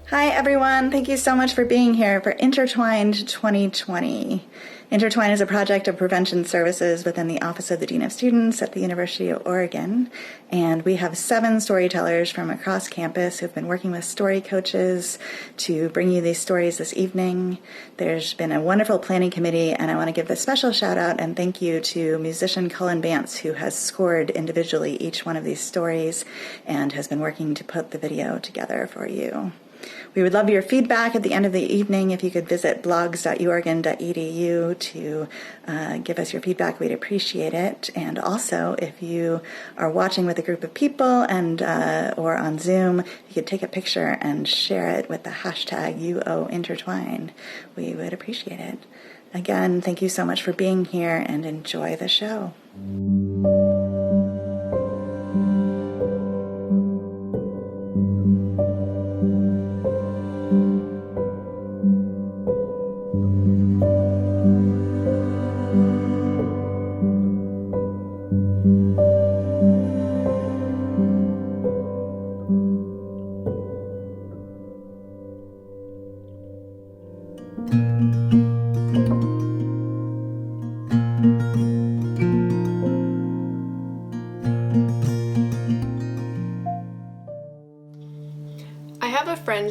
Hi everyone, thank you so much for being here for Intertwined 2020. Intertwined is a project of prevention services within the Office of the Dean of Students at the University of Oregon, and we have 7 storytellers from across campus who've been working with story coaches to bring you these stories this evening. There's been a wonderful planning committee, and I want to give a special shout out and thank you to musician Cullen Bance, who has scored individually each one of these stories and has been working to put the video together for you. We would love your feedback at the end of the evening. If you could visit blogs.uoregon.edu to give us your feedback, we'd appreciate it. And also, if you are watching with a group of people and or on Zoom, you could take a picture and share it with the hashtag #UOIntertwined. We would appreciate it. Again, thank you so much for being here and enjoy the show.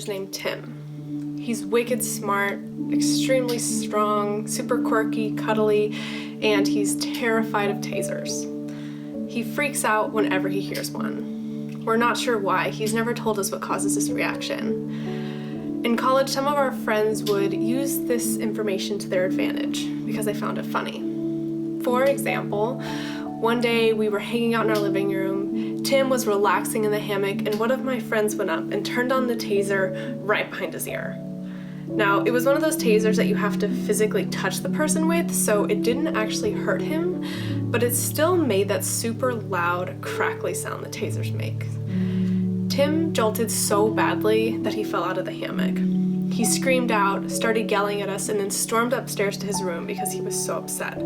Named Tim. He's wicked smart, extremely strong, super quirky, cuddly, and he's terrified of tasers. He freaks out whenever he hears one. We're not sure why. He's never told us what causes this reaction. In college, some of our friends would use this information to their advantage because they found it funny. For example, one day we were hanging out in our living room. Tim was relaxing in the hammock, and one of my friends went up and turned on the taser right behind his ear. Now, it was one of those tasers that you have to physically touch the person with, so it didn't actually hurt him, but it still made that super loud, crackly sound that tasers make. Tim jolted so badly that he fell out of the hammock. He screamed out, started yelling at us, and then stormed upstairs to his room because he was so upset.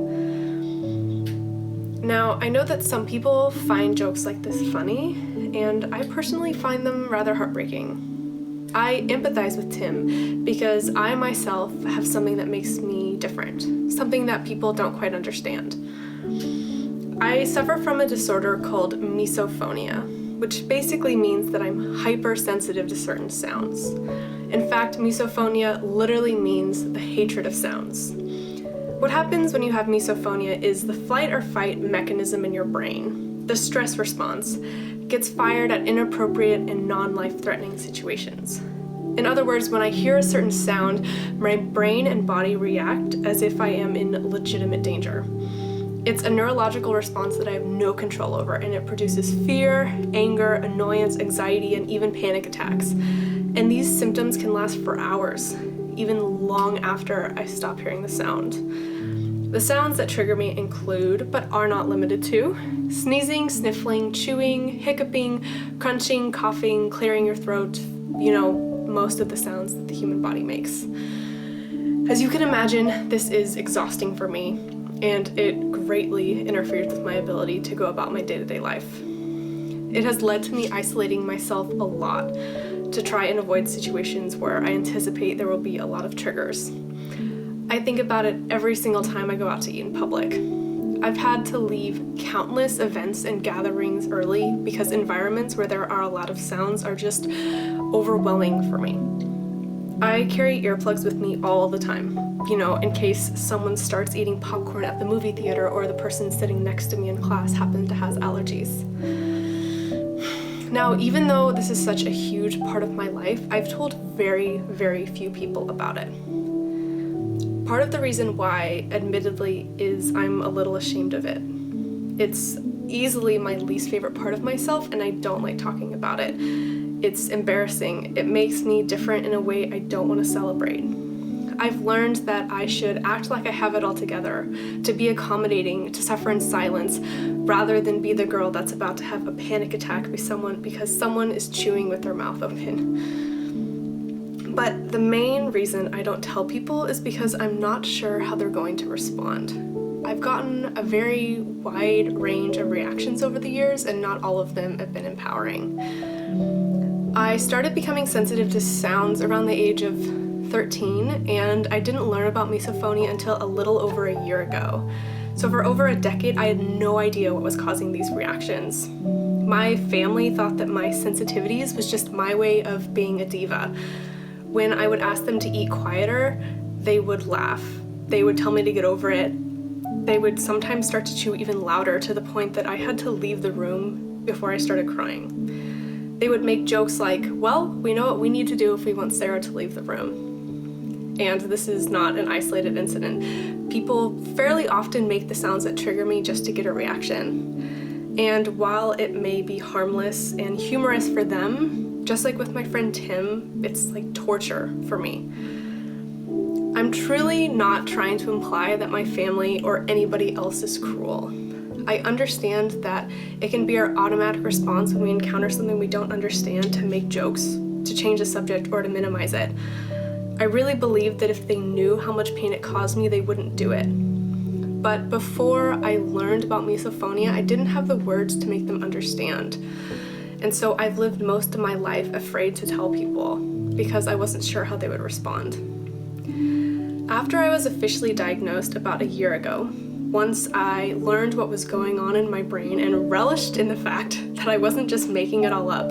Now, I know that some people find jokes like this funny, and I personally find them rather heartbreaking. I empathize with Tim because I myself have something that makes me different, something that people don't quite understand. I suffer from a disorder called Misophonia, which basically means that I'm hypersensitive to certain sounds. In fact, misophonia literally means the hatred of sounds. What happens when you have misophonia is the flight or fight mechanism in your brain, the stress response, gets fired at inappropriate and non-life-threatening situations. In other words, when I hear a certain sound, my brain and body react as if I am in legitimate danger. It's a neurological response that I have no control over, and it produces fear, anger, annoyance, anxiety, and even panic attacks. And these symptoms can last for hours, even long after I stop hearing the sound. The sounds that trigger me include, but are not limited to, sneezing, sniffling, chewing, hiccuping, crunching, coughing, clearing your throat, most of the sounds that the human body makes. As you can imagine, this is exhausting for me, and it greatly interferes with my ability to go about my day-to-day life. It has led to me isolating myself a lot to try and avoid situations where I anticipate there will be a lot of triggers. I think about it every single time I go out to eat in public. I've had to leave countless events and gatherings early because environments where there are a lot of sounds are just overwhelming for me. I carry earplugs with me all the time, in case someone starts eating popcorn at the movie theater or the person sitting next to me in class happens to have allergies. Now, even though this is such a huge part of my life, I've told very, very few people about it. Part of the reason why, admittedly, is I'm a little ashamed of it. It's easily my least favorite part of myself, and I don't like talking about it. It's embarrassing. It makes me different in a way I don't want to celebrate. I've learned that I should act like I have it all together, to be accommodating, to suffer in silence, rather than be the girl that's about to have a panic attack because someone is chewing with their mouth open. But the main reason I don't tell people is because I'm not sure how they're going to respond. I've gotten a very wide range of reactions over the years, and not all of them have been empowering. I started becoming sensitive to sounds around the age of 13, and I didn't learn about misophonia until a little over a year ago. So for over a decade, I had no idea what was causing these reactions. My family thought that my sensitivities was just my way of being a diva. When I would ask them to eat quieter, they would laugh. They would tell me to get over it. They would sometimes start to chew even louder, to the point that I had to leave the room before I started crying. They would make jokes like, well, we know what we need to do if we want Sarah to leave the room. And this is not an isolated incident. People fairly often make the sounds that trigger me just to get a reaction. And while it may be harmless and humorous for them, just like with my friend Tim, it's like torture for me. I'm truly not trying to imply that my family or anybody else is cruel. I understand that it can be our automatic response when we encounter something we don't understand to make jokes, to change the subject, or to minimize it. I really believe that if they knew how much pain it caused me, they wouldn't do it. But before I learned about misophonia, I didn't have the words to make them understand. And so I've lived most of my life afraid to tell people because I wasn't sure how they would respond. After I was officially diagnosed about a year ago, once I learned what was going on in my brain and relished in the fact that I wasn't just making it all up,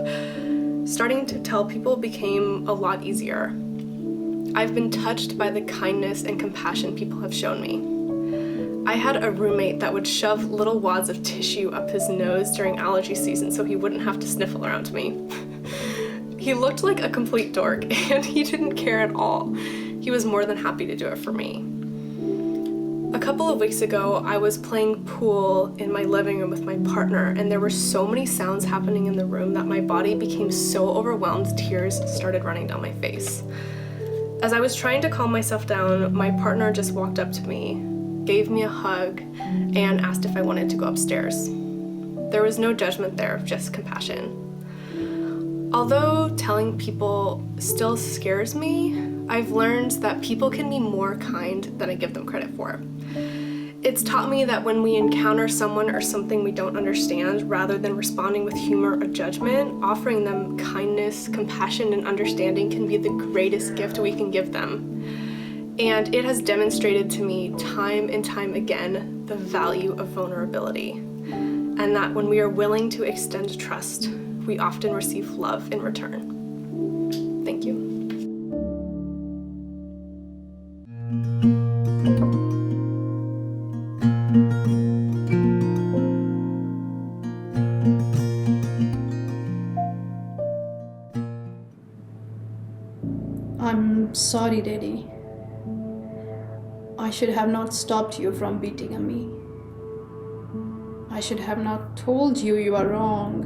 starting to tell people became a lot easier. I've been touched by the kindness and compassion people have shown me. I had a roommate that would shove little wads of tissue up his nose during allergy season so he wouldn't have to sniffle around me. He looked like a complete dork, and he didn't care at all. He was more than happy to do it for me. A couple of weeks ago, I was playing pool in my living room with my partner, and there were so many sounds happening in the room that my body became so overwhelmed, tears started running down my face. As I was trying to calm myself down, my partner just walked up to me, gave me a hug, and asked if I wanted to go upstairs. There was no judgment there, just compassion. Although telling people still scares me, I've learned that people can be more kind than I give them credit for. It's taught me that when we encounter someone or something we don't understand, rather than responding with humor or judgment, offering them kindness, compassion, and understanding can be the greatest gift we can give them. And it has demonstrated to me time and time again the value of vulnerability, and that when we are willing to extend trust, we often receive love in return. Thank you. I'm sorry, Daddy. I should have not stopped you from beating on me. I should have not told you you are wrong.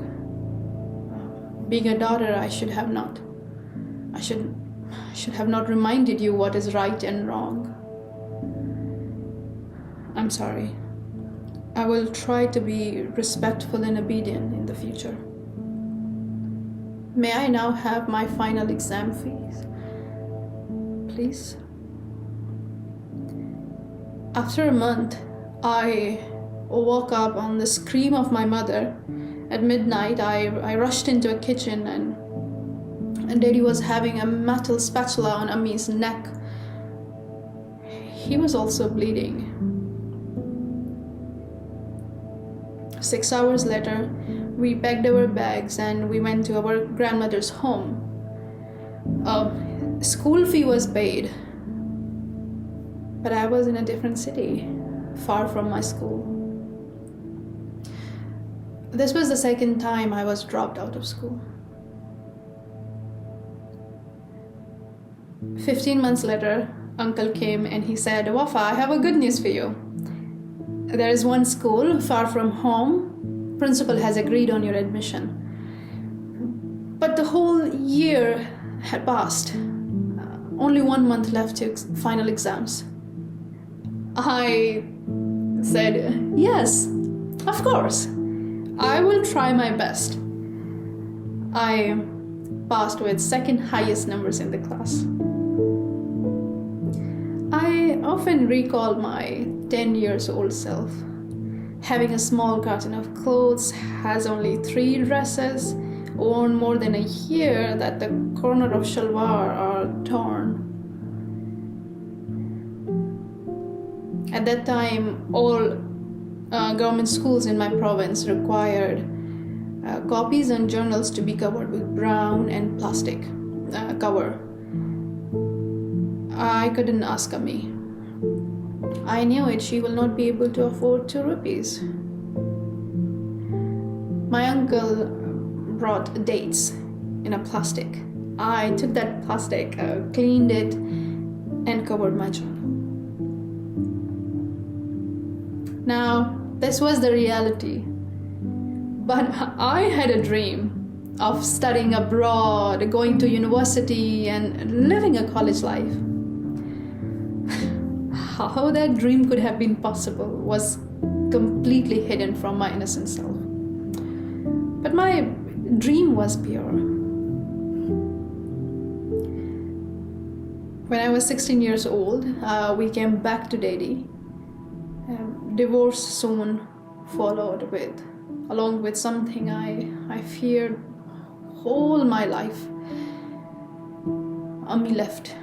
Being a daughter, I should have not reminded you what is right and wrong. I'm sorry. I will try to be respectful and obedient in the future. May I now have my final exam fees, please? After a month, I woke up on the scream of my mother. At midnight, I rushed into a kitchen and Daddy was having a metal spatula on Ami's neck. He was also bleeding. 6 hours later, we packed our bags and we went to our grandmother's home. School fee was paid, but I was in a different city, far from my school. This was the second time I was dropped out of school. 15 months later, Uncle came and he said, "Wafa, I have a good news for you. There is one school far from home. Principal has agreed on your admission." But the whole year had passed. Only 1 month left to final exams. I said, "Yes, of course. I will try my best." I passed with second highest numbers in the class. I often recall my 10 years old self, having a small carton of clothes, has only 3 dresses, worn more than a year that the corner of shalwar are torn. At that time, all government schools in my province required copies and journals to be covered with brown and plastic cover. I couldn't ask Ami. I knew it, she will not be able to afford 2 rupees. My uncle brought dates in a plastic. I took that plastic, cleaned it, and covered my journal. Now, this was the reality. But I had a dream of studying abroad, going to university, and living a college life. How that dream could have been possible was completely hidden from my innocent self. But my dream was pure. When I was 16 years old, we came back to Delhi. Divorce soon followed along with something I feared all my life. Ami left.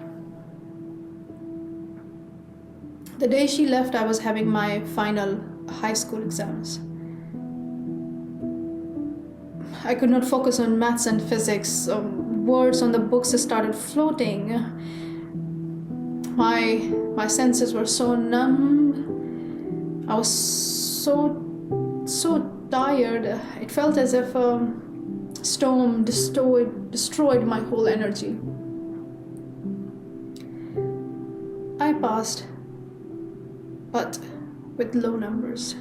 The day she left, I was having my final high school exams. I could not focus on maths and physics. Words on the books started floating. My senses were so numb. I was so tired. It felt as if a storm destroyed my whole energy. I passed, but with low numbers.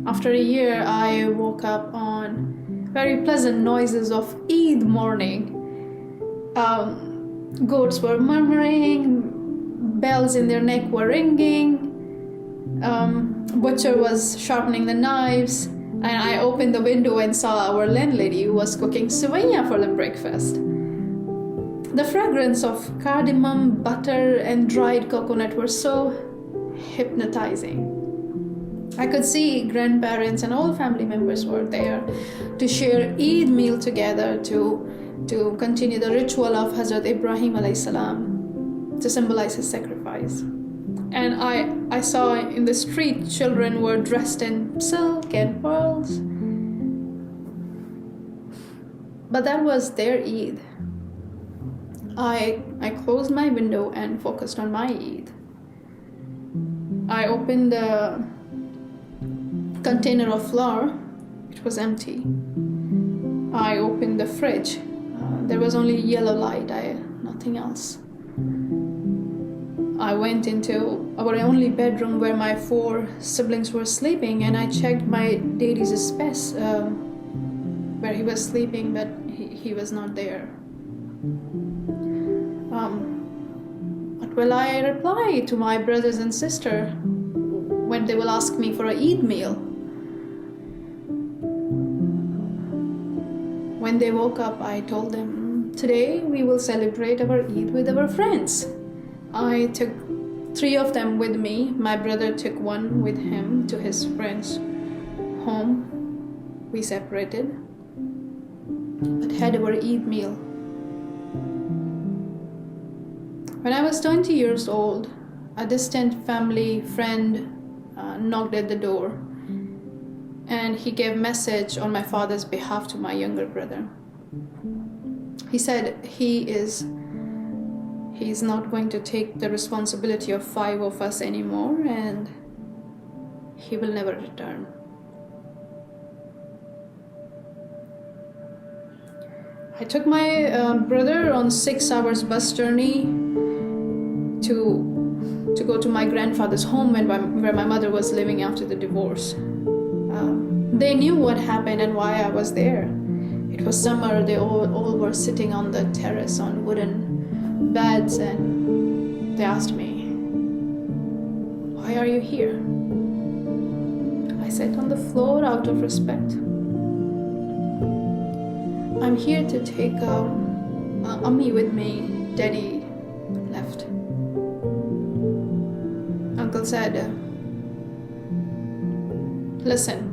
After a year, I woke up on very pleasant noises of Eid morning. Goats were murmuring, bells in their neck were ringing, butcher was sharpening the knives, and I opened the window and saw our landlady who was cooking sevaiya for the breakfast. The fragrance of cardamom, butter, and dried coconut were so hypnotizing. I could see grandparents and all family members were there to share Eid meal together, to continue the ritual of Hazrat Ibrahim alayhi salam, to symbolize his sacrifice. And I saw in the street children were dressed in silk and pearls. But that was their Eid. I closed my window and focused on my Eid. I opened the container of flour. It was empty. I opened the fridge. There was only yellow light, nothing else. I went into our only bedroom where my 4 siblings were sleeping, and I checked my daddy's space where he was sleeping, but he was not there. What will I reply to my brothers and sister when they will ask me for an Eid meal? When they woke up, I told them, today we will celebrate our Eid with our friends. I took 3 of them with me. My brother took 1 with him to his friend's home. We separated, but had our Eid meal. When I was 20 years old, a distant family friend knocked at the door, and he gave message on my father's behalf to my younger brother. He said he is not going to take the responsibility of 5 of us anymore, and he will never return. I took my brother on 6 hours bus journey to go to my grandfather's home where my mother was living after the divorce. They knew what happened and why I was there. It was summer. They all were sitting on the terrace on wooden beds, and they asked me, "Why are you here?" I sat on the floor out of respect. "I'm here to take Ami with me. Daddy left." Uncle said, listen,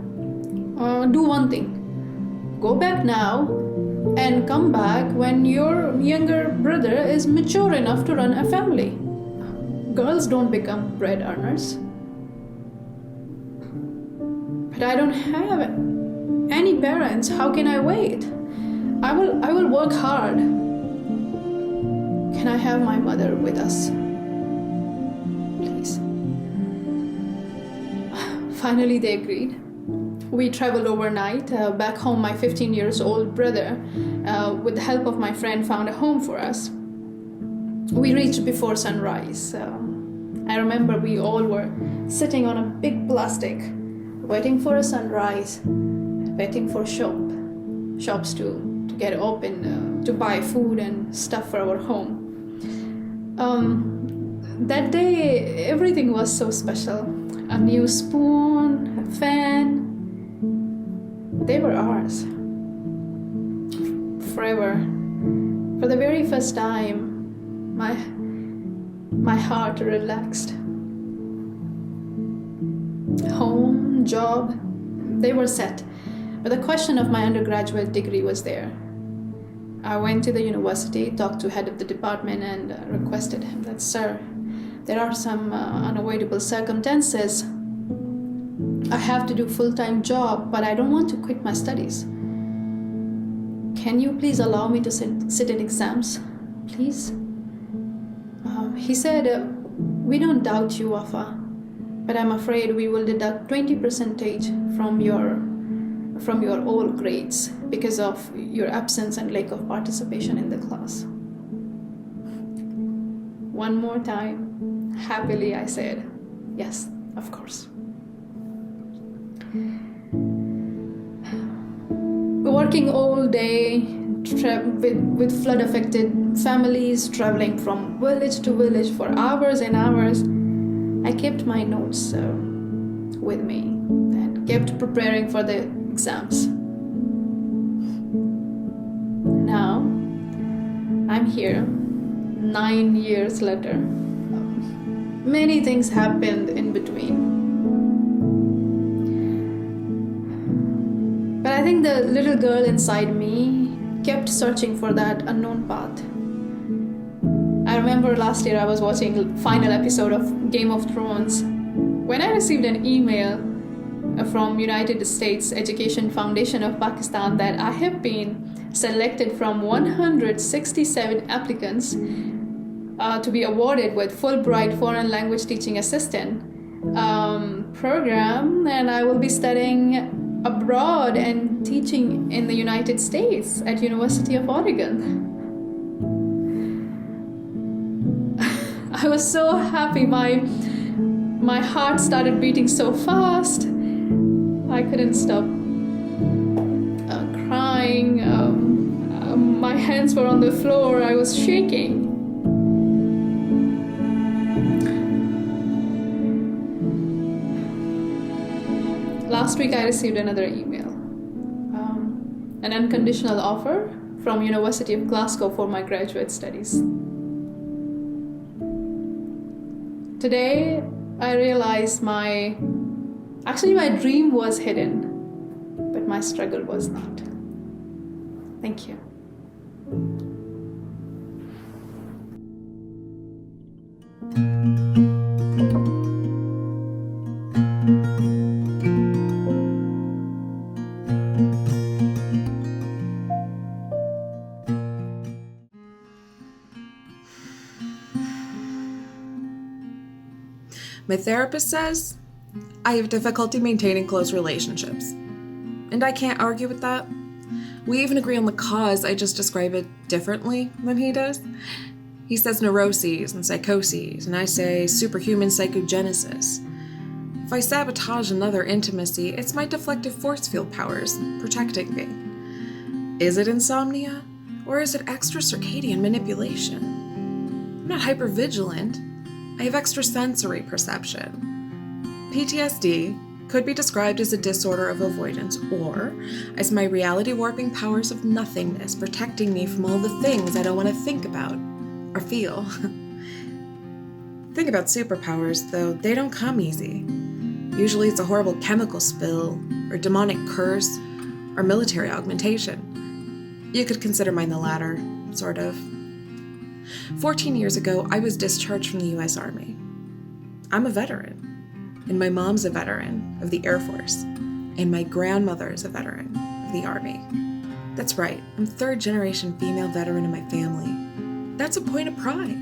do one thing. Go back now and come back when your younger brother is mature enough to run a family. Girls don't become bread earners. But I don't have any parents. How can I wait? I will work hard. Can I have my mother with us? Please. Finally, they agreed. We traveled overnight back home. My 15 years old brother, with the help of my friend, found a home for us. We reached before sunrise. I remember we all were sitting on a big plastic, waiting for a sunrise, waiting for shops to get open, to buy food and stuff for our home. That day, everything was so special. A new spoon, a fan. They were ours. Forever. For the very first time, my heart relaxed. Home, job, they were set. But the question of my undergraduate degree was there. I went to the university, talked to head of the department, and requested him that, sir, there are some unavoidable circumstances. I have to do full-time job, but I don't want to quit my studies. Can you please allow me to sit in exams, please? He said, we don't doubt you, Wafa, but I'm afraid we will deduct 20% from your all grades because of your absence and lack of participation in the class. One more time, happily I said, yes, of course. Working all day with flood-affected families, traveling from village to village for hours and hours, I kept my notes with me and kept preparing for the exams. Now, I'm here, 9 years later. Many things happened in between. But I think the little girl inside me kept searching for that unknown path. I remember last year I was watching the final episode of Game of Thrones when I received an email from United States Education Foundation of Pakistan that I have been selected from 167 applicants to be awarded with Fulbright Foreign Language Teaching Assistant program, and I will be studying abroad and teaching in the United States at University of Oregon. I was so happy. My heart started beating so fast. I couldn't stop crying. My hands were on the floor. I was shaking. Last week I received another email. An unconditional offer from University of Glasgow for my graduate studies. Today I realized my dream was hidden, but my struggle was not. Thank you. My therapist says I have difficulty maintaining close relationships. And I can't argue with that. We even agree on the cause, I just describe it differently than he does. He says neuroses and psychoses, and I say superhuman psychogenesis. If I sabotage another intimacy, it's my deflective force field powers protecting me. Is it insomnia? Or is it extra circadian manipulation? I'm not hypervigilant. I have extrasensory perception. PTSD could be described as a disorder of avoidance or as my reality warping powers of nothingness protecting me from all the things I don't want to think about or feel. Think about superpowers, though, they don't come easy. Usually it's a horrible chemical spill, or demonic curse, or military augmentation. You could consider mine the latter, sort of. 14 years ago, I was discharged from the U.S. Army. I'm a veteran, and my mom's a veteran of the Air Force, and my grandmother is a veteran of the Army. That's right, I'm third-generation female veteran in my family. That's a point of pride.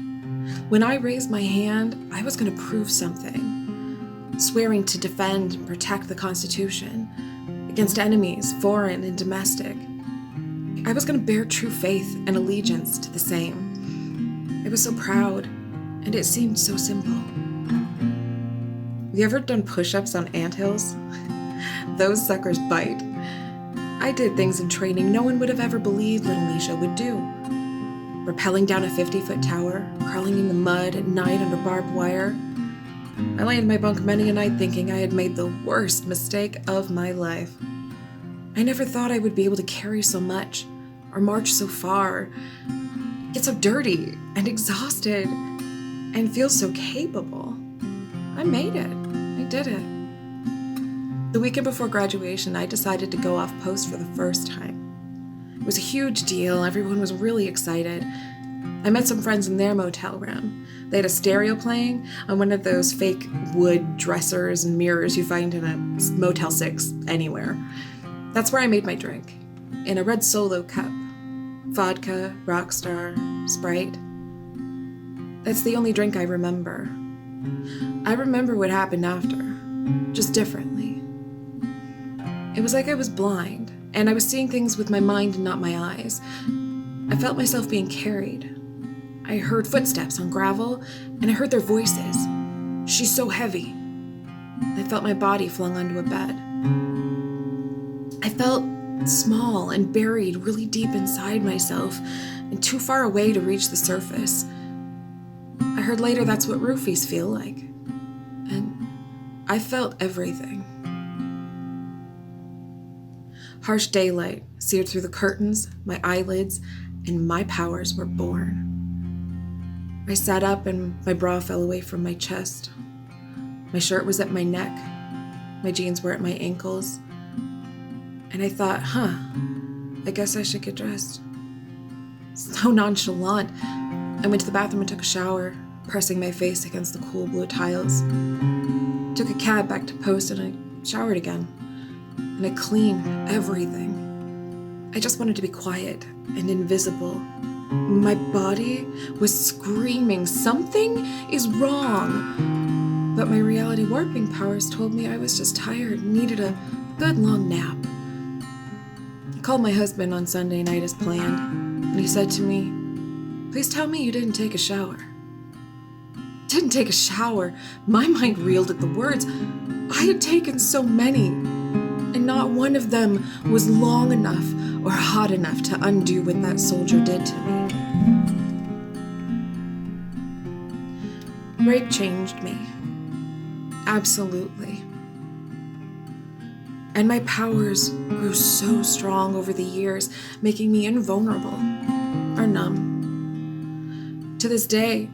When I raised my hand, I was going to prove something, swearing to defend and protect the Constitution against enemies, foreign and domestic. I was going to bear true faith and allegiance to the same. I was so proud, and it seemed so simple. Have you ever done push-ups on anthills? Those suckers bite. I did things in training no one would have ever believed little Misha would do. Rappelling down a 50-foot tower, crawling in the mud at night under barbed wire. I lay in my bunk many a night thinking I had made the worst mistake of my life. I never thought I would be able to carry so much, or march so far, get so dirty and exhausted, and feel so capable. I made it. I did it. The weekend before graduation, I decided to go off post for the first time. It was a huge deal. Everyone was really excited. I met some friends in their motel room. They had a stereo playing on one of those fake wood dressers and mirrors you find in a Motel 6 anywhere. That's where I made my drink, in a red Solo cup. Vodka, Rockstar, Sprite. That's the only drink I remember. I remember what happened after, just differently. It was like I was blind, and I was seeing things with my mind and not my eyes. I felt myself being carried. I heard footsteps on gravel, and I heard their voices. She's so heavy. I felt my body flung onto a bed. I felt small and buried really deep inside myself, and too far away to reach the surface. I heard later that's what roofies feel like. And I felt everything. Harsh daylight seared through the curtains, my eyelids, and my powers were born. I sat up and my bra fell away from my chest. My shirt was at my neck. My jeans were at my ankles. And I thought, I guess I should get dressed. So nonchalant. I went to the bathroom and took a shower, pressing my face against the cool blue tiles. Took a cab back to post and I showered again. And I cleaned everything. I just wanted to be quiet and invisible. My body was screaming, something is wrong. But my reality warping powers told me I was just tired and needed a good long nap. I called my husband on Sunday night as planned, and he said to me, "Please tell me you didn't take a shower." Didn't take a shower? My mind reeled at the words. I had taken so many, and not one of them was long enough or hot enough to undo what that soldier did to me. Rape changed me. Absolutely. And my powers grew so strong over the years, making me invulnerable or numb. To this day,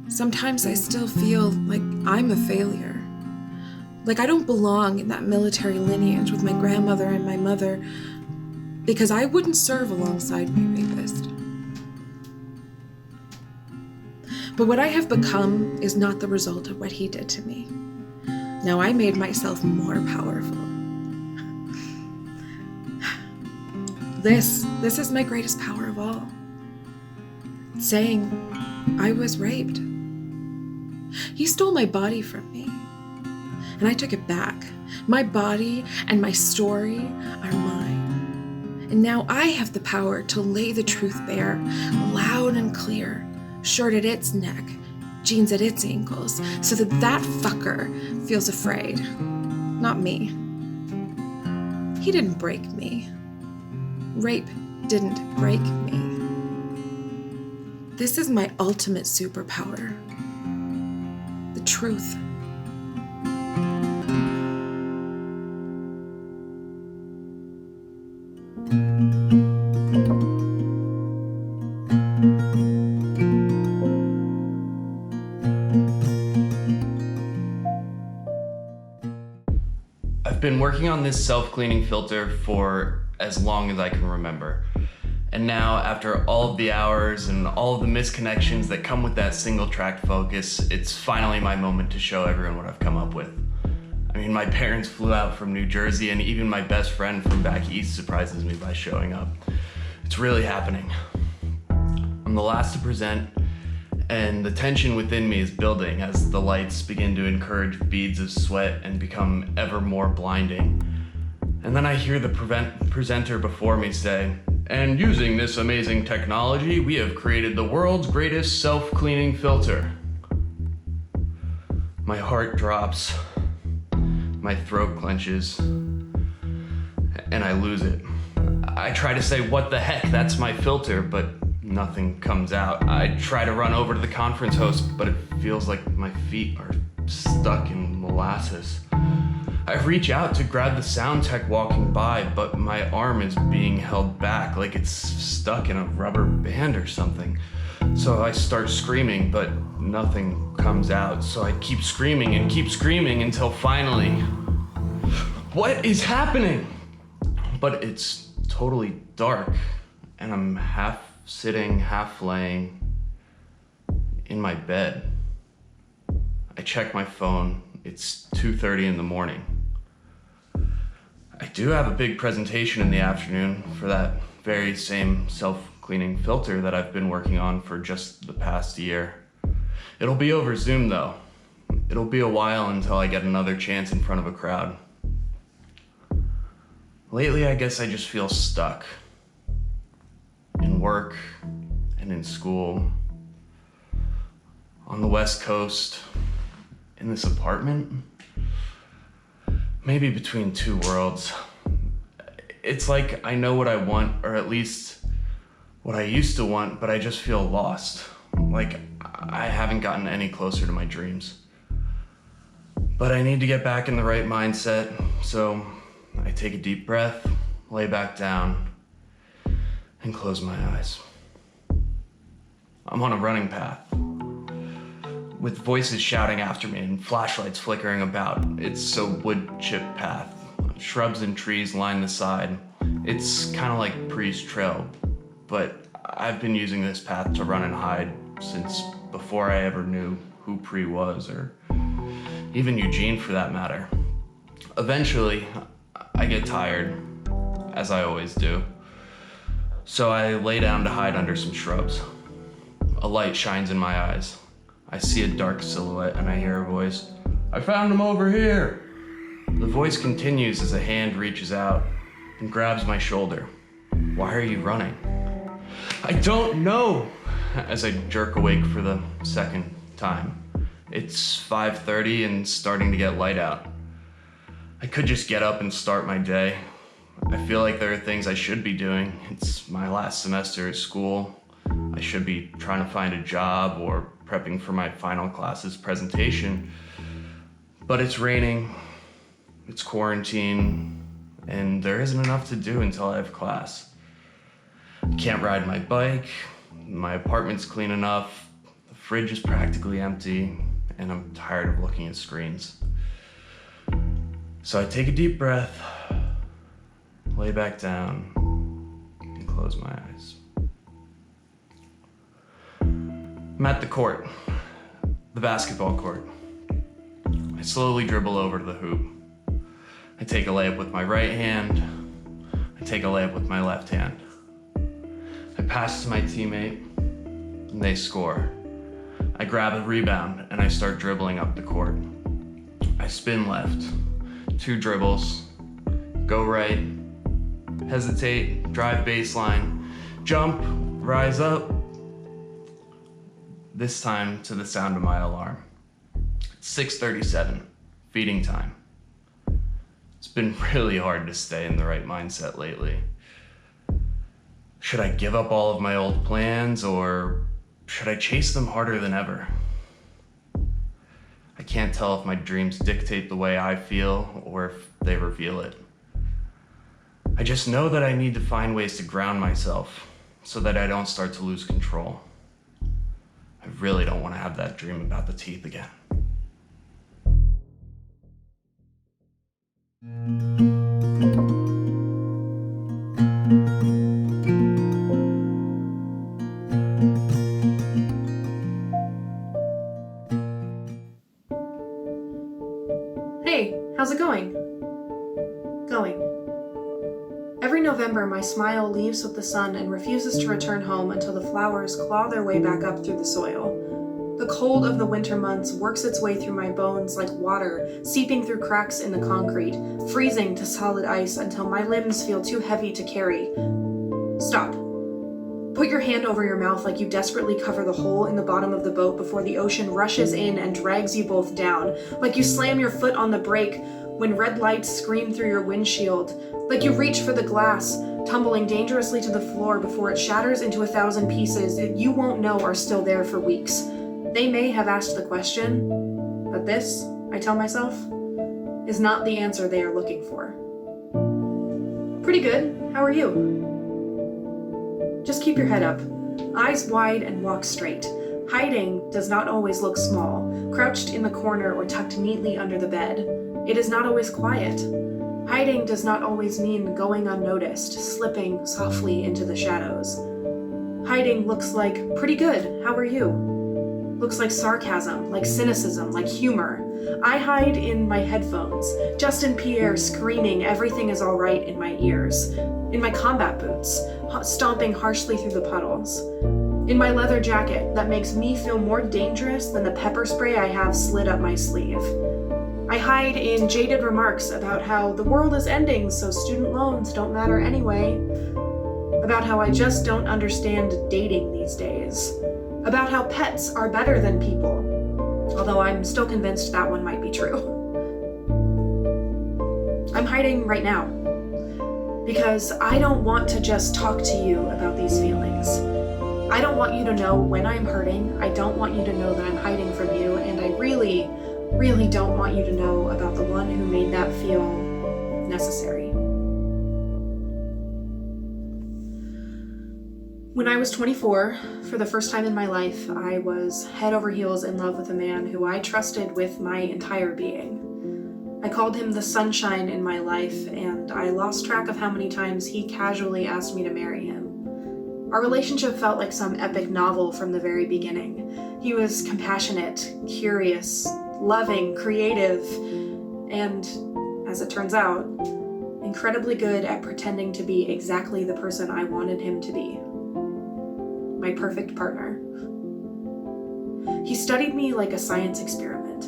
sometimes I still feel like I'm a failure. Like I don't belong in that military lineage with my grandmother and my mother because I wouldn't serve alongside my rapist. But what I have become is not the result of what he did to me. Now I made myself more powerful. This is my greatest power of all. Saying I was raped. He stole my body from me, and I took it back. My body and my story are mine. And now I have the power to lay the truth bare, loud and clear, shirt at its neck, jeans at its ankles, so that that fucker feels afraid. Not me. He didn't break me. Rape didn't break me. This is my ultimate superpower. The truth. I've been working on this self-cleaning filter for as long as I can remember. And now, after all of the hours and all of the misconnections that come with that single-track focus, it's finally my moment to show everyone what I've come up with. I mean, my parents flew out from New Jersey, and even my best friend from back east surprises me by showing up. It's really happening. I'm the last to present, and the tension within me is building as the lights begin to encourage beads of sweat and become ever more blinding. And then I hear the presenter before me say, "And using this amazing technology, we have created the world's greatest self-cleaning filter." My heart drops, my throat clenches, and I lose it. I try to say, "What the heck, that's my filter," but nothing comes out. I try to run over to the conference host, but it feels like my feet are stuck in molasses. I reach out to grab the sound tech walking by, but my arm is being held back like it's stuck in a rubber band or something. So I start screaming, but nothing comes out. So I keep screaming until finally, what is happening? But it's totally dark, and I'm half sitting, half laying in my bed. I check my phone. It's 2:30 in the morning. I do have a big presentation in the afternoon for that very same self-cleaning filter that I've been working on for just the past year. It'll be over Zoom though. It'll be a while until I get another chance in front of a crowd. Lately, I guess I just feel stuck. In work and in school. On the West Coast. In this apartment. Maybe between two worlds. It's like I know what I want, or at least what I used to want, but I just feel lost. Like I haven't gotten any closer to my dreams. But I need to get back in the right mindset, so I take a deep breath, lay back down, and close my eyes. I'm on a running path, with voices shouting after me and flashlights flickering about. It's a wood chip path. Shrubs and trees line the side. It's kind of like Pre's trail, but I've been using this path to run and hide since before I ever knew who Pre was, or even Eugene for that matter. Eventually, I get tired, as I always do. So I lay down to hide under some shrubs. A light shines in my eyes. I see a dark silhouette and I hear a voice. "I found him over here." The voice continues as a hand reaches out and grabs my shoulder. "Why are you running?" "I don't know," as I jerk awake for the second time. It's 5:30 and starting to get light out. I could just get up and start my day. I feel like there are things I should be doing. It's my last semester at school. I should be trying to find a job or prepping for my final class's presentation. But it's raining, it's quarantine, and there isn't enough to do until I have class. I can't ride my bike, my apartment's clean enough, the fridge is practically empty, and I'm tired of looking at screens. So I take a deep breath, lay back down, and close my eyes. I'm at the court, the basketball court. I slowly dribble over to the hoop. I take a layup with my right hand. I take a layup with my left hand. I pass to my teammate, and they score. I grab a rebound, and I start dribbling up the court. I spin left, 2 dribbles, go right, hesitate, drive baseline, jump, rise up, this time to the sound of my alarm. It's 6:37, feeding time. It's been really hard to stay in the right mindset lately. Should I give up all of my old plans, or should I chase them harder than ever? I can't tell if my dreams dictate the way I feel or if they reveal it. I just know that I need to find ways to ground myself so that I don't start to lose control. I really don't want to have that dream about the teeth again. Hey, how's it going? Going. Every November, my smile leaves with the sun and refuses to return home until the flowers claw their way back up through the soil. The cold of the winter months works its way through my bones like water, seeping through cracks in the concrete, freezing to solid ice until my limbs feel too heavy to carry. Stop. Put your hand over your mouth like you desperately cover the hole in the bottom of the boat before the ocean rushes in and drags you both down, like you slam your foot on the brake when red lights scream through your windshield, like you reach for the glass, tumbling dangerously to the floor before it shatters into 1,000 pieces that you won't know are still there for weeks. They may have asked the question, but this, I tell myself, is not the answer they are looking for. Pretty good. How are you? Just keep your head up, eyes wide and walk straight. Hiding does not always look small, crouched in the corner or tucked neatly under the bed. It is not always quiet. Hiding does not always mean going unnoticed, slipping softly into the shadows. Hiding looks like, pretty good, how are you? Looks like sarcasm, like cynicism, like humor. I hide in my headphones, Justin Pierre screaming everything is all right in my ears, in my combat boots, stomping harshly through the puddles, in my leather jacket that makes me feel more dangerous than the pepper spray I have slid up my sleeve. I hide in jaded remarks about how the world is ending so student loans don't matter anyway, about how I just don't understand dating these days, about how pets are better than people, although I'm still convinced that one might be true. I'm hiding right now, because I don't want to just talk to you about these feelings. I don't want you to know when I'm hurting, I don't want you to know that I'm hiding from you, and I really don't want you to know about the one who made that feel necessary. When I was 24, for the first time in my life, I was head over heels in love with a man who I trusted with my entire being. I called him the sunshine in my life, and I lost track of how many times he casually asked me to marry him. Our relationship felt like some epic novel from the very beginning. He was compassionate, curious, loving, creative, and, as it turns out, incredibly good at pretending to be exactly the person I wanted him to be. My perfect partner. He studied me like a science experiment.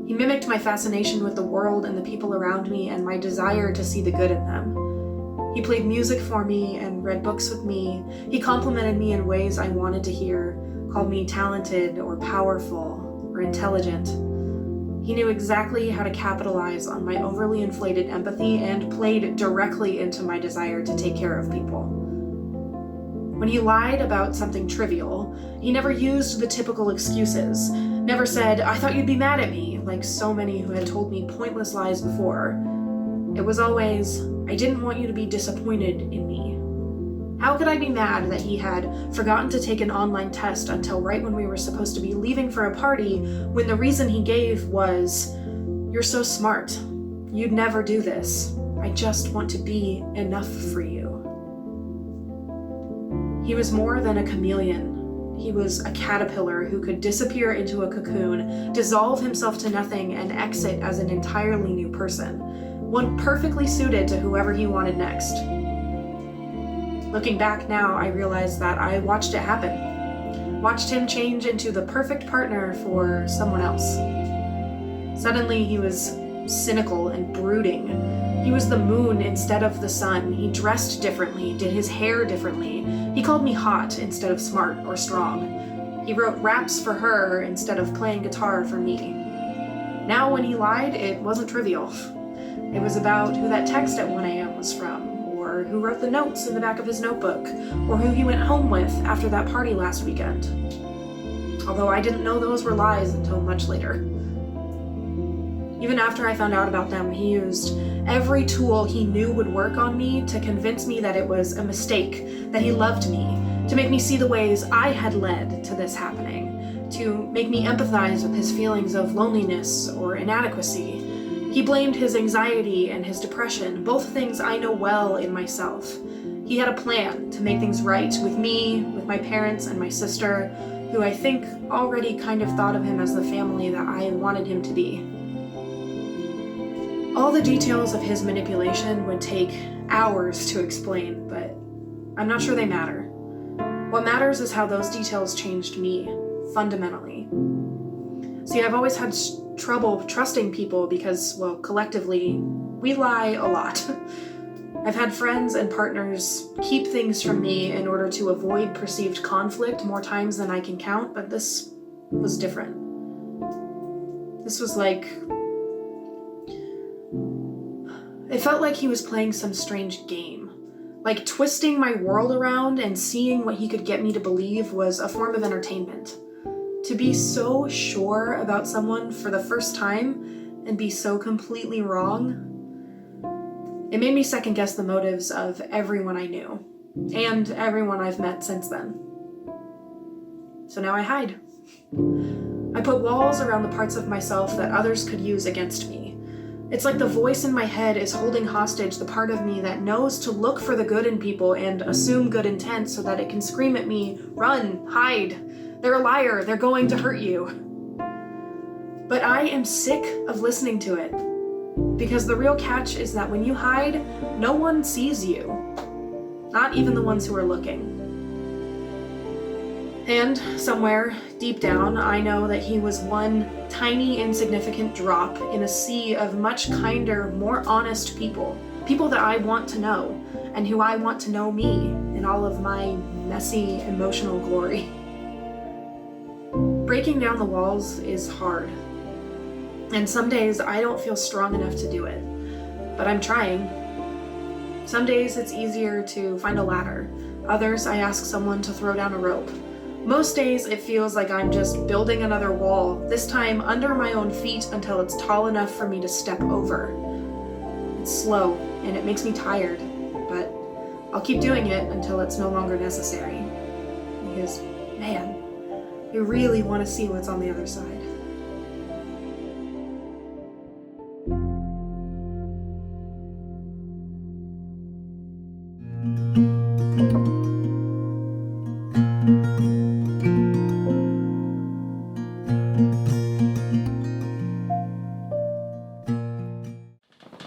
He mimicked my fascination with the world and the people around me and my desire to see the good in them. He played music for me and read books with me. He complimented me in ways I wanted to hear, called me talented or powerful or intelligent. He knew exactly how to capitalize on my overly inflated empathy and played directly into my desire to take care of people. When he lied about something trivial, he never used the typical excuses, never said, "I thought you'd be mad at me," like so many who had told me pointless lies before. It was always, "I didn't want you to be disappointed in me." How could I be mad that he had forgotten to take an online test until right when we were supposed to be leaving for a party, when the reason he gave was, "You're so smart. You'd never do this. I just want to be enough for you." He was more than a chameleon. He was a caterpillar who could disappear into a cocoon, dissolve himself to nothing, and exit as an entirely new person, one perfectly suited to whoever he wanted next. Looking back now, I realize that I watched it happen. Watched him change into the perfect partner for someone else. Suddenly, he was cynical and brooding. He was the moon instead of the sun. He dressed differently, did his hair differently. He called me hot instead of smart or strong. He wrote raps for her instead of playing guitar for me. Now when he lied, it wasn't trivial. It was about who that text at 1 a.m. was from, or who wrote the notes in the back of his notebook, or who he went home with after that party last weekend. Although I didn't know those were lies until much later. Even after I found out about them, he used every tool he knew would work on me to convince me that it was a mistake, that he loved me, to make me see the ways I had led to this happening, to make me empathize with his feelings of loneliness or inadequacy. He blamed his anxiety and his depression, both things I know well in myself. He had a plan to make things right with me, with my parents and my sister, who I think already kind of thought of him as the family that I wanted him to be. All the details of his manipulation would take hours to explain, but I'm not sure they matter. What matters is how those details changed me, fundamentally. See, I've always had trouble trusting people because, well, collectively, we lie a lot. I've had friends and partners keep things from me in order to avoid perceived conflict more times than I can count, but this was different. This was like... It felt like he was playing some strange game. Like twisting my world around and seeing what he could get me to believe was a form of entertainment. To be so sure about someone for the first time and be so completely wrong, it made me second guess the motives of everyone I knew, and everyone I've met since then. So now I hide. I put walls around the parts of myself that others could use against me. It's like the voice in my head is holding hostage the part of me that knows to look for the good in people and assume good intent so that it can scream at me, "Run, hide. They're a liar, they're going to hurt you." But I am sick of listening to it. Because the real catch is that when you hide, no one sees you. Not even the ones who are looking. And somewhere, deep down, I know that he was one tiny, insignificant drop in a sea of much kinder, more honest people. People that I want to know, and who I want to know me in all of my messy, emotional glory. Breaking down the walls is hard. And some days I don't feel strong enough to do it, but I'm trying. Some days it's easier to find a ladder. Others I ask someone to throw down a rope. Most days it feels like I'm just building another wall, this time under my own feet until it's tall enough for me to step over. It's slow and it makes me tired, but I'll keep doing it until it's no longer necessary. Because, man, I really want to see what's on the other side.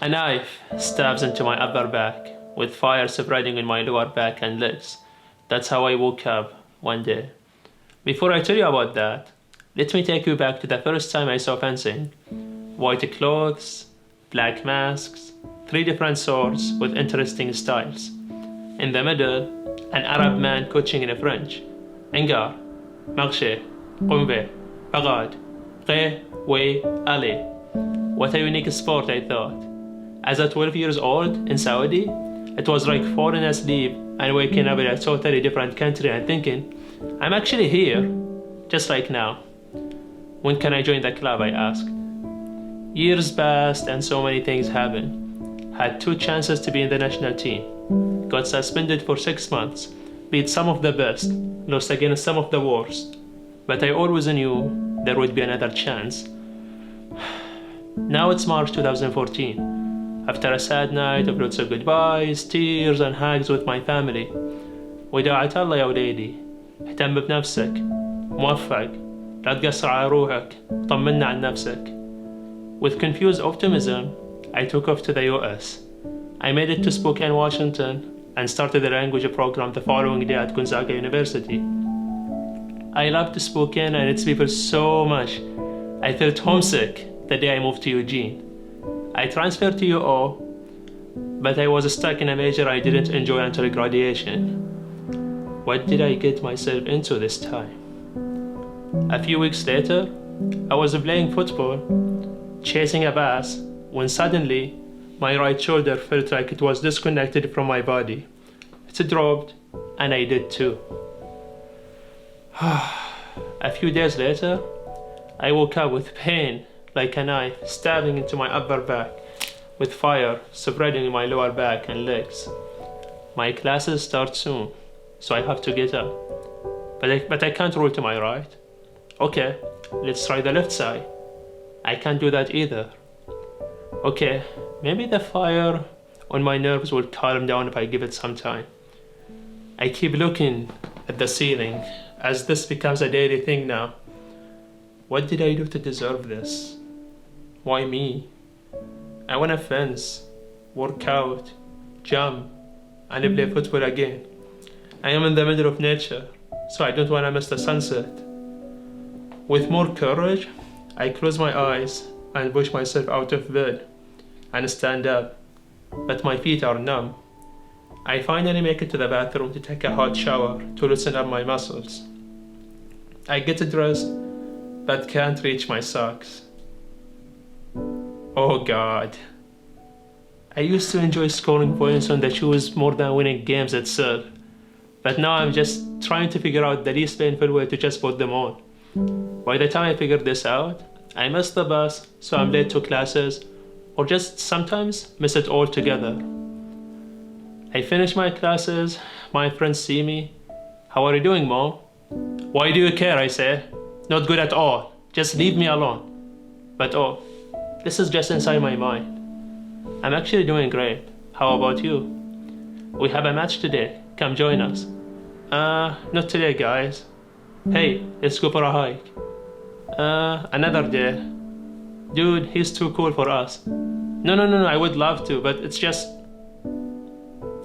A knife stabs into my upper back, with fire spreading in my lower back and legs. That's how I woke up one day. Before I tell you about that, let me take you back to the first time I saw fencing. White clothes, black masks, 3 different swords with interesting styles. In the middle, an Arab man coaching in French. Engar, marché, qumbe, bagad, qeh, way, ali. What a unique sport, I thought. As a 12 years old in Saudi, it was like falling asleep and waking up in a totally different country and thinking, I'm actually here, just like now. When can I join the club, I asked. Years passed and so many things happened. Had 2 chances to be in the national team. Got suspended for 6 months. Beat some of the best, lost against some of the worst. But I always knew there would be another chance. Now it's March 2014. After a sad night of lots of goodbyes, tears and hugs with my family. وداعة الله يا وليدي. اهتم بنفسك. موفق. لا تقصر على روحك. طمنا عن نفسك. With confused optimism, I took off to the US. I made it to Spokane, Washington, and started the language program the following day at Gonzaga University. I loved Spokane and its people so much. I felt homesick the day I moved to Eugene. I transferred to UO, but I was stuck in a major I didn't enjoy until graduation. What did I get myself into this time? A few weeks later, I was playing football, chasing a pass, when suddenly my right shoulder felt like it was disconnected from my body. It dropped, and I did too. A few days later, I woke up with pain like a knife stabbing into my upper back, with fire spreading in my lower back and legs. My classes start soon, so I have to get up. But I can't roll to my right. Okay, let's try the left side. I can't do that either. Okay, maybe the fire on my nerves will calm down if I give it some time. I keep looking at the ceiling as this becomes a daily thing now. What did I do to deserve this? Why me? I wanna fence, work out, jump, and play football again. I am in the middle of nature, so I don't wanna miss the sunset. With more courage, I close my eyes and push myself out of bed and stand up, but my feet are numb. I finally make it to the bathroom to take a hot shower to loosen up my muscles. I get dressed, but can't reach my socks. Oh God. I used to enjoy scoring points on the shoes more than winning games itself, but now I'm just trying to figure out the least painful way to just put them on. By the time I figure this out, I miss the bus, so I'm late to classes, or just sometimes miss it altogether. I finish my classes, my friends see me. How are you doing, Mom? Why do you care, I say. Not good at all. Just leave me alone. But oh, this is just inside my mind. I'm actually doing great. How about you? We have a match today. Come join us. Not today, guys. Hey, let's go for a hike. Another day. Dude, he's too cool for us. No, I would love to, but it's just...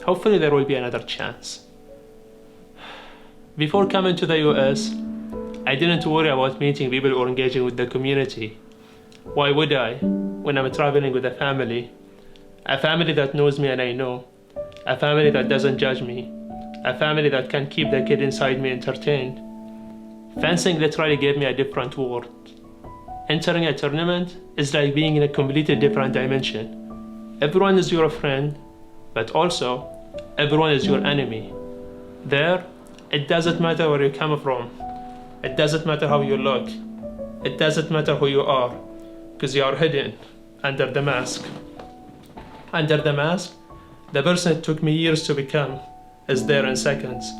Hopefully there will be another chance. Before coming to the US, I didn't worry about meeting people or engaging with the community. Why would I, when I'm traveling with a family? A family that knows me and I know. A family that doesn't judge me. A family that can keep the kid inside me entertained. Fencing literally gave me a different world. Entering a tournament is like being in a completely different dimension. Everyone is your friend, but also everyone is your enemy. There, it doesn't matter where you come from. It doesn't matter how you look. It doesn't matter who you are, because you are hidden under the mask. Under the mask, the person it took me years to become is there in seconds.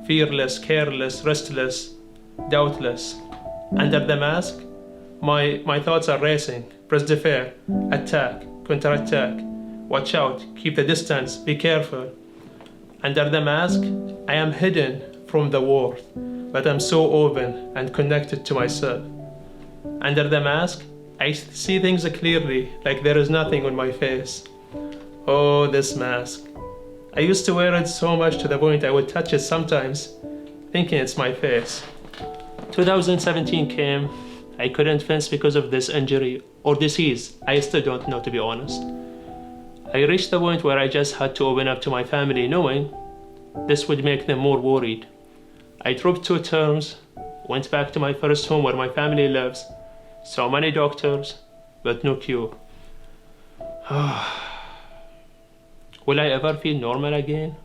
Fearless, careless, restless, doubtless. Under the mask, my thoughts are racing. Press the fair, attack, counterattack. Watch out, keep the distance, be careful. Under the mask, I am hidden from the world, but I'm so open and connected to myself. Under the mask, I see things clearly, like there is nothing on my face. Oh, this mask. I used to wear it so much to the point I would touch it sometimes, thinking it's my face. 2017 came. I couldn't fence because of this injury or disease. I still don't know, to be honest. I reached the point where I just had to open up to my family, knowing this would make them more worried. I dropped 2 terms, went back to my first home where my family lives, saw many doctors, but no cure. Will I ever feel normal again?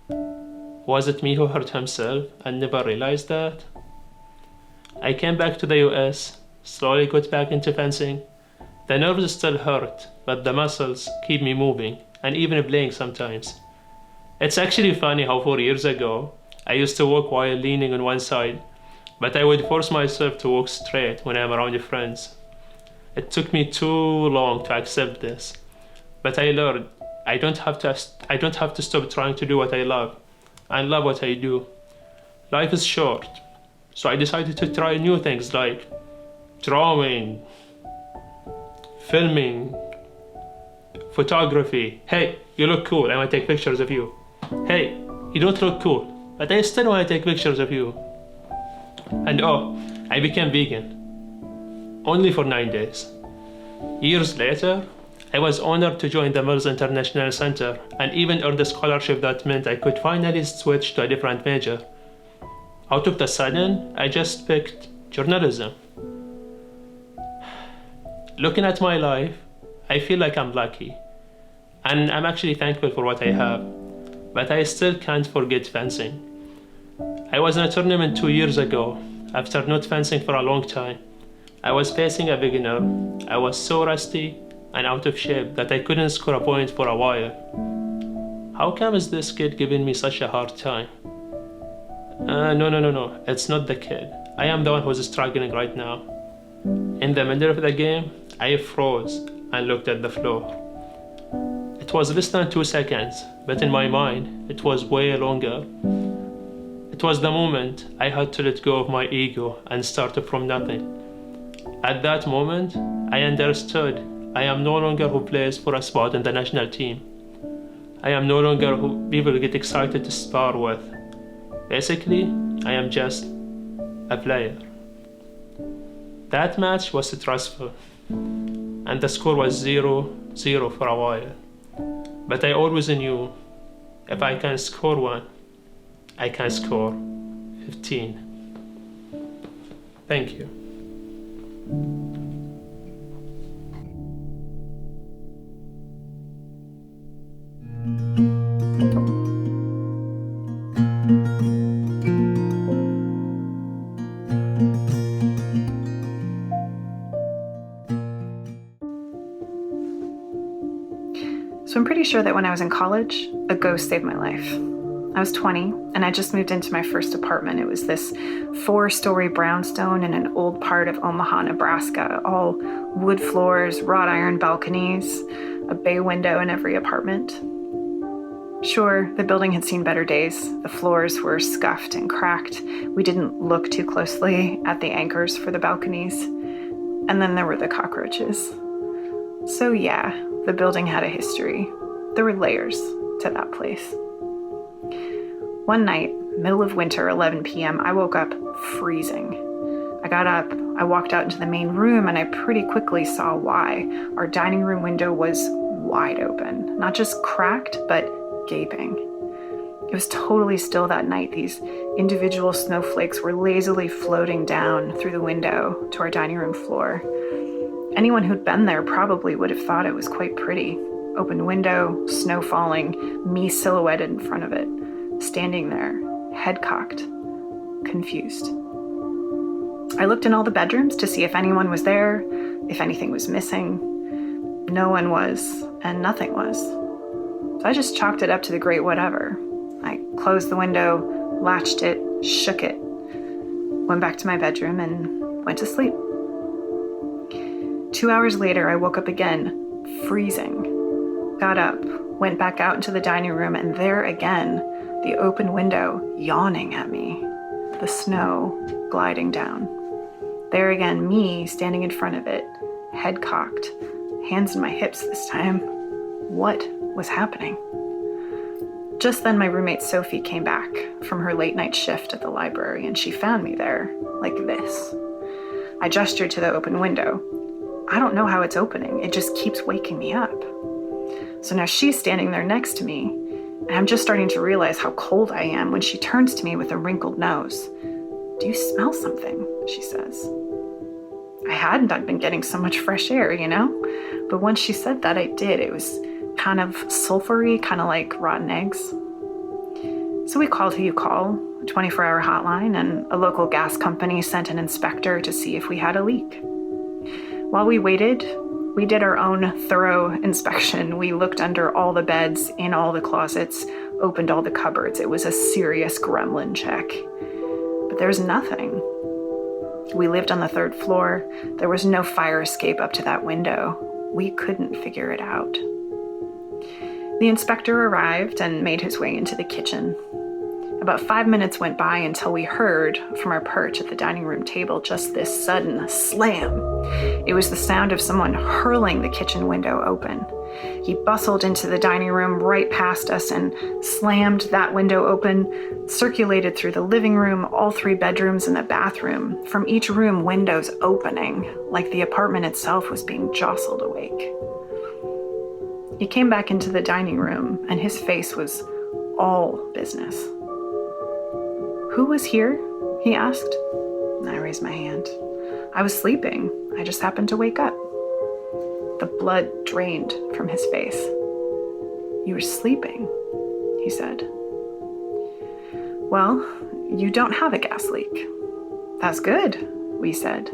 Was it me who hurt himself and never realized that? I came back to the US, slowly got back into fencing. The nerves still hurt, but the muscles keep me moving and even playing sometimes. It's actually funny how 4 years ago, I used to walk while leaning on one side, but I would force myself to walk straight when I'm around friends. It took me too long to accept this, but I learned I don't have to stop trying to do what I love. I love what I do. Life is short, so I decided to try new things like drawing, filming, photography. Hey, you look cool, I want to take pictures of you. Hey, you don't look cool, but I still want to take pictures of you. And oh, I became vegan. Only for 9 days. Years later, I was honored to join the Mills International Center and even earned a scholarship that meant I could finally switch to a different major. Out of the sudden, I just picked journalism. Looking at my life, I feel like I'm lucky. And I'm actually thankful for what I have. But I still can't forget fencing. I was in a tournament 2 years ago, after not fencing for a long time. I was facing a beginner. I was so rusty and out of shape that I couldn't score a point for a while. How come is this kid giving me such a hard time? No, it's not the kid. I am the one who's struggling right now. In the middle of the game, I froze. and looked at the floor. It was less than 2 seconds, but in my mind, it was way longer. It was the moment I had to let go of my ego and start from nothing. At that moment, I understood I am no longer who plays for a spot in the national team. I am no longer who people get excited to spar with. Basically, I am just a player. That match was stressful, and the score was 0-0 for a while. But I always knew, if I can score one, I can score 15. Thank you. So I'm pretty sure that when I was in college, a ghost saved my life. I was 20 and I just moved into my first apartment. It was this 4-story brownstone in an old part of Omaha, Nebraska, all wood floors, wrought iron balconies, a bay window in every apartment. Sure, the building had seen better days. The floors were scuffed and cracked. We didn't look too closely at the anchors for the balconies. And then there were the cockroaches. So yeah, the building had a history. There were layers to that place. One night, middle of winter, 11 p.m., I woke up freezing. I got up, I walked out into the main room, and I pretty quickly saw why. Our dining room window was wide open, not just cracked, but gaping. It was totally still that night. These individual snowflakes were lazily floating down through the window to our dining room floor. Anyone who'd been there probably would have thought it was quite pretty. Open window, snow falling, me silhouetted in front of it, standing there, head cocked, confused. I looked in all the bedrooms to see if anyone was there, if anything was missing. No one was, and nothing was. So I just chalked it up to the great whatever. I closed the window, latched it, shook it, went back to my bedroom, and went to sleep. 2 hours later, I woke up again, freezing. Got up, went back out into the dining room, and there again, the open window yawning at me, the snow gliding down. There again, me standing in front of it, head cocked, hands in my hips this time. What was happening? Just then, my roommate Sophie came back from her late night shift at the library, and she found me there, like this. I gestured to the open window. I don't know how it's opening. It just keeps waking me up. So now she's standing there next to me, and I'm just starting to realize how cold I am when she turns to me with a wrinkled nose. "Do you smell something?" she says. I hadn't. I'd been getting so much fresh air, you know? But once she said that, I did. It was kind of sulfury, kind of like rotten eggs. So we called who you call, a 24-hour hotline, and a local gas company sent an inspector to see if we had a leak. While we waited, we did our own thorough inspection. We looked under all the beds, in all the closets, opened all the cupboards. It was a serious gremlin check. But there was nothing. We lived on the 3rd floor. There was no fire escape up to that window. We couldn't figure it out. The inspector arrived and made his way into the kitchen. About 5 minutes went by until we heard from our perch at the dining room table just this sudden slam. It was the sound of someone hurling the kitchen window open. He bustled into the dining room right past us and slammed that window open, circulated through the living room, all 3 bedrooms, and the bathroom. From each room, windows opening, like the apartment itself was being jostled awake. He came back into the dining room, and his face was all business. "Who was here?" he asked. I raised my hand. I was sleeping. I just happened to wake up. The blood drained from his face. "You were sleeping," he said. "Well, you don't have a gas leak." "That's good," we said.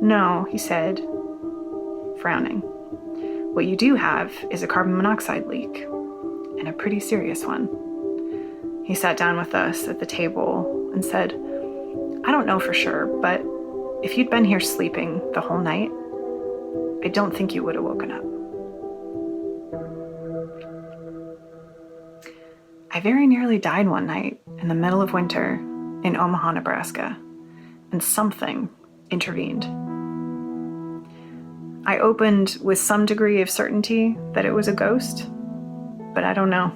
"No," he said, frowning. "What you do have is a carbon monoxide leak, and a pretty serious one." He sat down with us at the table and said, "I don't know for sure, but if you'd been here sleeping the whole night, I don't think you would have woken up. I very nearly died one night in the middle of winter in Omaha, Nebraska, and something intervened. I opened with some degree of certainty that it was a ghost, but I don't know.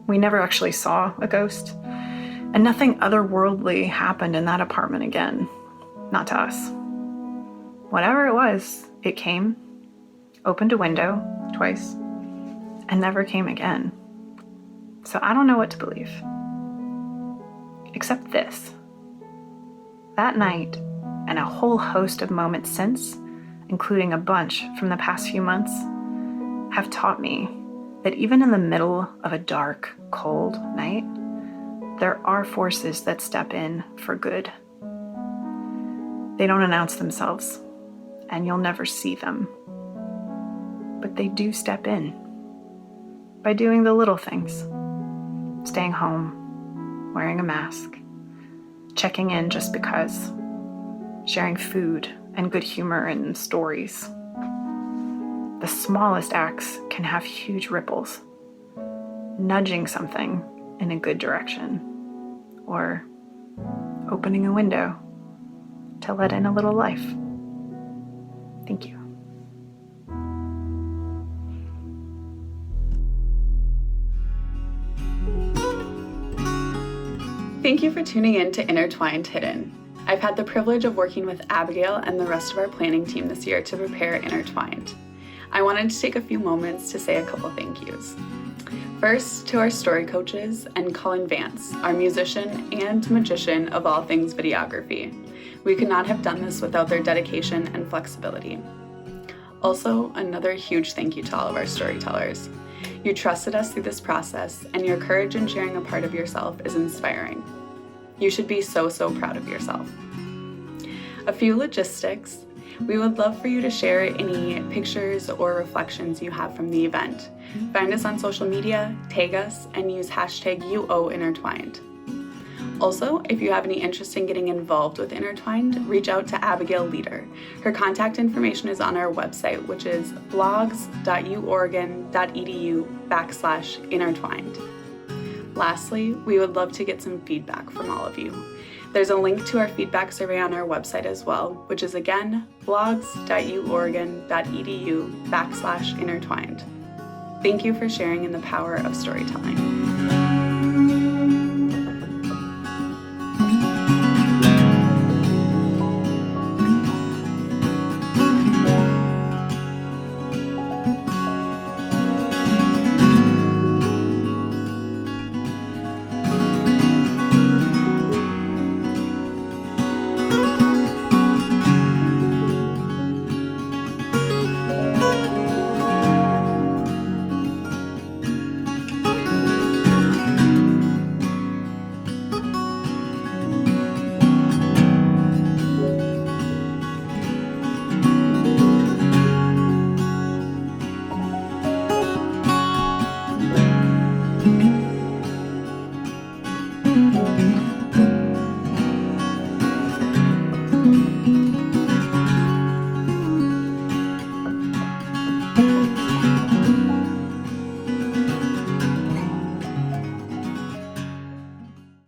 We never actually saw a ghost, and nothing otherworldly happened in that apartment again. Not to us. Whatever it was, it came, opened a window twice, and never came again. So I don't know what to believe. Except this. That night, and a whole host of moments since, including a bunch from the past few months, have taught me that even in the middle of a dark, cold night, there are forces that step in for good. They don't announce themselves, and you'll never see them. But they do step in by doing the little things. Staying home, wearing a mask, checking in just because, sharing food and good humor and stories. The smallest acts can have huge ripples, nudging something in a good direction, or opening a window to let in a little life. Thank you. Thank you for tuning in to Intertwined Hidden. I've had the privilege of working with Abigail and the rest of our planning team this year to prepare Intertwined. I wanted to take a few moments to say a couple thank yous. First, to our story coaches and Colin Vance, our musician and magician of all things videography. We could not have done this without their dedication and flexibility. Also, another huge thank you to all of our storytellers. You trusted us through this process, and your courage in sharing a part of yourself is inspiring. You should be so proud of yourself. A few logistics. We would love for you to share any pictures or reflections you have from the event. Find us on social media, tag us, and use #UOIntertwined. Also, if you have any interest in getting involved with Intertwined, reach out to Abigail Leader. Her contact information is on our website, which is blogs.uoregon.edu/intertwined. Lastly, we would love to get some feedback from all of you. There's a link to our feedback survey on our website as well, which is again, blogs.uoregon.edu/intertwined. Thank you for sharing in the power of storytelling.